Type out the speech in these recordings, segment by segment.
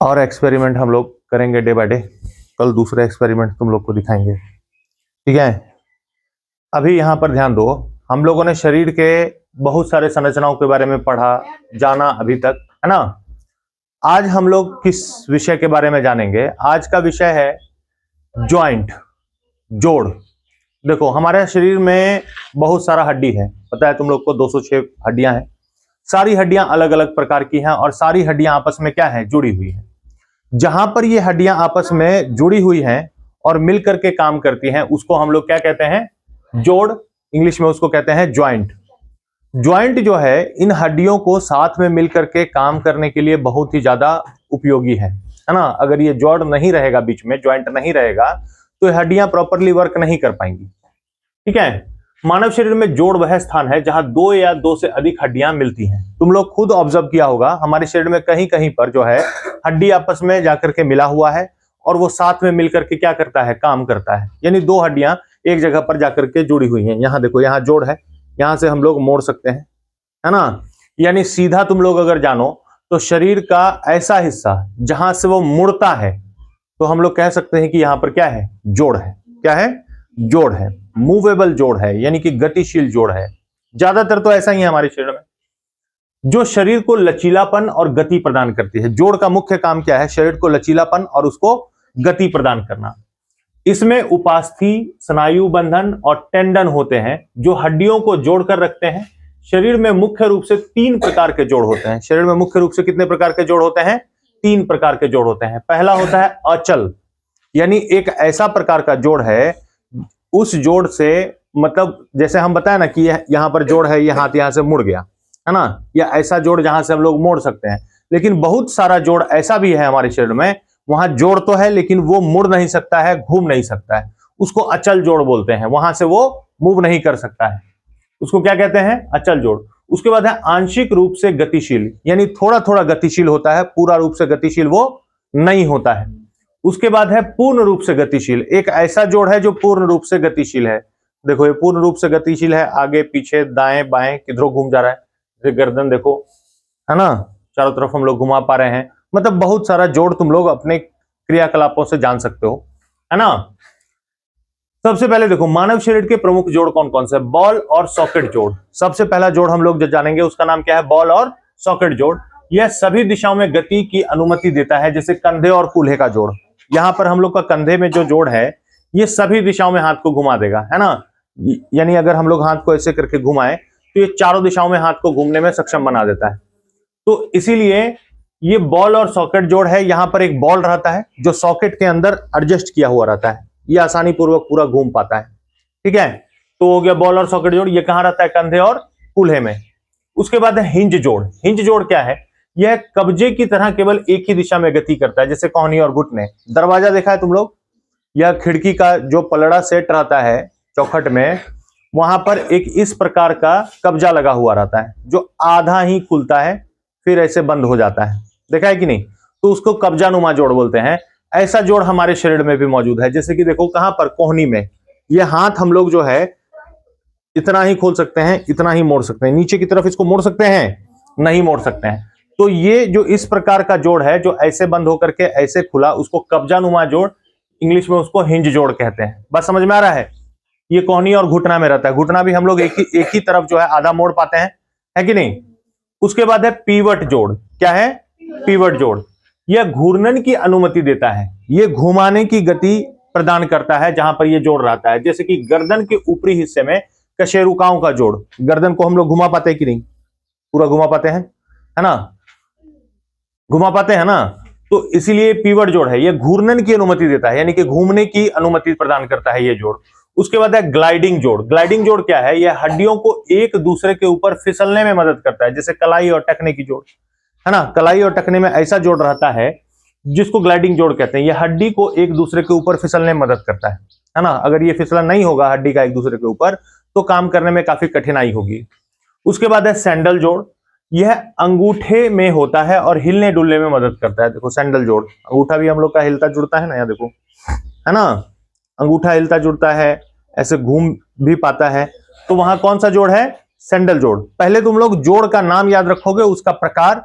और एक्सपेरिमेंट हम लोग करेंगे डे बाय डे। कल दूसरे एक्सपेरिमेंट तुम लोग को दिखाएंगे, ठीक है। अभी यहाँ पर ध्यान दो, हम लोगों ने शरीर के बहुत सारे संरचनाओं के बारे में पढ़ा जाना अभी तक, है ना। आज हम लोग किस विषय के बारे में जानेंगे? आज का विषय है जॉइंट, जोड़। देखो, हमारे शरीर में बहुत सारा हड्डी है, पता है तुम लोग को 206 हड्डियां हैं। सारी हड्डियां अलग अलग प्रकार की हैं और सारी हड्डियां आपस में क्या है, जुड़ी हुई हैं। जहां पर ये हड्डियां आपस में जुड़ी हुई हैं और मिल करके काम करती हैं, उसको हम लोग क्या कहते हैं? जोड़। इंग्लिश में उसको कहते हैं ज्वाइंट। ज्वाइंट जो है, इन हड्डियों को साथ में मिल करके काम करने के लिए बहुत ही ज्यादा उपयोगी है ना। अगर ये जोड़ नहीं रहेगा, बीच में ज्वाइंट नहीं रहेगा, तो हड्डियां प्रॉपरली वर्क नहीं कर पाएंगी, ठीक है। मानव शरीर में जोड़ वह स्थान है जहां दो या दो से अधिक हड्डियां मिलती हैं। तुम लोग खुद ऑब्जर्व किया होगा, हमारे शरीर में कहीं कहीं पर जो है हड्डी आपस में जाकर के मिला हुआ है और वो साथ में मिलकर के क्या करता है, काम करता है। यानी दो हड्डियां एक जगह पर जाकर के जुड़ी हुई हैं। यहां देखो, यहां जोड़ है, यहां से हम लोग मोड़ सकते हैं, है ना। यानी सीधा तुम लोग अगर जानो तो शरीर का ऐसा हिस्सा जहां से वो मुड़ता है, तो हम लोग कह सकते हैं कि यहां पर क्या है, जोड़ है। क्या है? जोड़ है। मूवेबल जोड़ है, यानी कि गतिशील जोड़ है। ज्यादातर तो ऐसा ही है हमारे शरीर में, जो शरीर को लचीलापन और गति प्रदान करती है। जोड़ का मुख्य काम क्या है? शरीर को लचीलापन और उसको गति प्रदान करना। इसमें उपास्थि, स्नायु बंधन और टेंडन होते हैं, जो हड्डियों को जोड़कर रखते हैं। शरीर में मुख्य रूप से 3 प्रकार के जोड़ होते हैं। शरीर में मुख्य रूप से कितने प्रकार के जोड़ होते हैं? 3 प्रकार के जोड़ होते हैं। पहला होता है अचल, यानी एक ऐसा प्रकार का जोड़ है, उस जोड़ से मतलब जैसे हम बताए ना कि यहां पर जोड़ है, ये हाथ यहां से मुड़ गया, है ना। या ऐसा जोड़ जहां से हम लोग मोड़ सकते हैं। लेकिन बहुत सारा जोड़ ऐसा भी है हमारे शरीर में, वहां जोड़ तो है लेकिन वो मुड़ नहीं सकता है, घूम नहीं सकता है। उसको अचल जोड़ बोलते हैं। वहां से वो मूव नहीं कर सकता है, उसको क्या कहते हैं? अचल जोड़। उसके बाद है आंशिक रूप से गतिशील, यानी थोड़ा थोड़ा गतिशील होता है, पूरा रूप से गतिशील वो नहीं होता है। उसके बाद है पूर्ण रूप से गतिशील। एक ऐसा जोड़ है जो पूर्ण रूप से गतिशील है। देखो, ये पूर्ण रूप से गतिशील है, आगे पीछे दाएं बाएं किधरों घूम जा रहा है। गर्दन देखो, है ना, चारों तरफ हम लोग घुमा पा रहे हैं। मतलब बहुत सारा जोड़ तुम लोग अपने क्रियाकलापों से जान सकते हो, है ना। सबसे पहले देखो, मानव शरीर के प्रमुख जोड़ कौन कौन से? बॉल और सॉकेट जोड़। सबसे पहला जोड़ हम लोग जो जानेंगे उसका नाम क्या है? बॉल और सॉकेट जोड़। यह सभी दिशाओं में गति की अनुमति देता है, जैसे कंधे और कूल्हे का जोड़। यहां पर हम लोग का कंधे में जो जोड़ है, ये सभी दिशाओं में हाथ को घुमा देगा, है ना। यानी अगर हम लोग हाथ को ऐसे करके घुमाएं तो ये चारों दिशाओं में हाथ को घूमने में सक्षम बना देता है। तो इसीलिए ये बॉल और सॉकेट जोड़ है। यहां पर एक बॉल रहता है जो सॉकेट के अंदर एडजस्ट किया हुआ रहता है, ये आसानी पूर्वक पूरा घूम पाता है, ठीक है। तो हो गया बॉल और सॉकेट जोड़। ये कहां रहता है? कंधे और कूल्हे में। उसके बाद है हिंज जोड़। हिंज जोड़ क्या है? यह कब्जे की तरह केवल एक ही दिशा में गति करता है, जैसे कोहनी और घुटने। दरवाजा देखा है तुम लोग, या खिड़की का जो पलड़ा सेट रहता है चौखट में, वहां पर एक इस प्रकार का कब्जा लगा हुआ रहता है, जो आधा ही खुलता है फिर ऐसे बंद हो जाता है। देखा है कि नहीं? तो उसको कब्जानुमा जोड़ बोलते हैं। ऐसा जोड़ हमारे शरीर में भी मौजूद है। जैसे कि देखो, कहां पर? कोहनी में। ये हाथ हम लोग जो है इतना ही खोल सकते हैं, इतना ही मोड़ सकते हैं। नीचे की तरफ इसको मोड़ सकते हैं? नहीं मोड़ सकते हैं। तो ये जो इस प्रकार का जोड़ है, जो ऐसे बंद होकर के ऐसे खुला, उसको कब्जानुमा जोड़, इंग्लिश में उसको हिंज जोड़ कहते हैं। बात समझ में आ रहा है? ये कोहनी और घुटना में रहता है। घुटना भी हम लोग एक ही तरफ जो है आधा मोड़ पाते हैं, है कि नहीं। उसके बाद है पीवट जोड़। क्या है? पीवट जोड़। यह घूर्णन की अनुमति देता है, ये घुमाने की गति प्रदान करता है जहां पर यह जोड़ रहता है। जैसे कि गर्दन के ऊपरी हिस्से में कशेरुकाओं का जोड़। गर्दन को हम लोग घुमा पाते हैं कि नहीं? पूरा घुमा पाते हैं, है ना, घुमा पाते हैं ना। तो इसीलिए पीवट जोड़ है, यह घूर्णन की अनुमति देता है, यानी कि घूमने की अनुमति प्रदान करता है ये जोड़। उसके बाद है ग्लाइडिंग जोड़। ग्लाइडिंग जोड़ क्या है? यह हड्डियों को एक दूसरे के ऊपर फिसलने में मदद करता है, जैसे कलाई और टखने की जोड़, है ना। कलाई और टखने में ऐसा जोड़ रहता है जिसको ग्लाइडिंग जोड़ कहते हैं। यह हड्डी को एक दूसरे के ऊपर फिसलने में मदद करता है ना। अगर ये फिसलन नहीं होगा हड्डी का एक दूसरे के ऊपर, तो काम करने में काफी कठिनाई होगी। उसके बाद है सैंडल जोड़। यह अंगूठे में होता है और हिलने डुलने में मदद करता है। देखो, सैंडल जोड़, अंगूठा भी हम लोग का हिलता जुड़ता है ना, यहाँ देखो, है ना, अंगूठा हिलता जुड़ता है, ऐसे घूम भी पाता है। तो वहां कौन सा जोड़ है? सैंडल जोड़। पहले तुम लोग जोड़ का नाम याद रखोगे, उसका प्रकार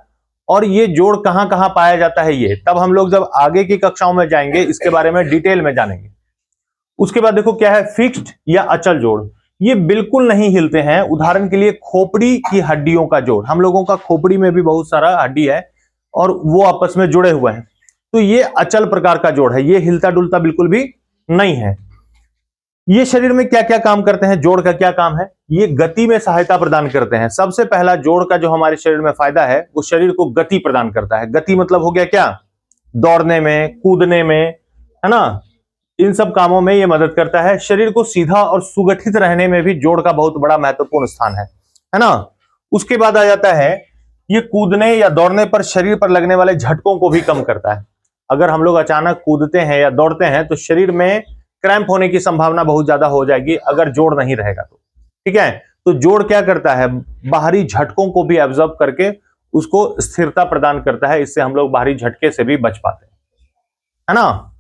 और ये जोड़ कहां कहां पाया जाता है, ये तब हम लोग जब आगे की कक्षाओं में जाएंगे इसके बारे में डिटेल में जानेंगे। उसके बाद देखो क्या है, फिक्स्ड या अचल जोड़। ये बिल्कुल नहीं हिलते हैं। उदाहरण के लिए खोपड़ी की हड्डियों का जोड़, हम लोगों का खोपड़ी में भी बहुत सारा हड्डी है और वो आपस में जुड़े हुए हैं, तो ये अचल प्रकार का जोड़ है, ये हिलता डुलता बिल्कुल भी नहीं है। ये शरीर में क्या क्या काम करते हैं, जोड़ का क्या काम है, ये गति में सहायता प्रदान करते हैं। सबसे पहला जोड़ का जो हमारे शरीर में फायदा है वो शरीर को गति प्रदान करता है। गति मतलब हो गया क्या, दौड़ने में, कूदने में, है ना, इन सब कामों में ये मदद करता है। शरीर को सीधा और सुगठित रहने में भी जोड़ का बहुत बड़ा महत्वपूर्ण स्थान है ना। उसके बाद आ जाता है, ये कूदने या दौड़ने पर शरीर पर लगने वाले झटकों को भी कम करता है। अगर हम लोग अचानक कूदते हैं या दौड़ते हैं तो शरीर में क्रैम्प होने की संभावना बहुत ज्यादा हो जाएगी अगर जोड़ नहीं रहेगा तो, ठीक है। तो जोड़ क्या करता है, बाहरी झटकों को भी एब्जॉर्ब करके उसको स्थिरता प्रदान करता है, इससे हम लोग बाहरी झटके से भी बच पाते हैं, है ना।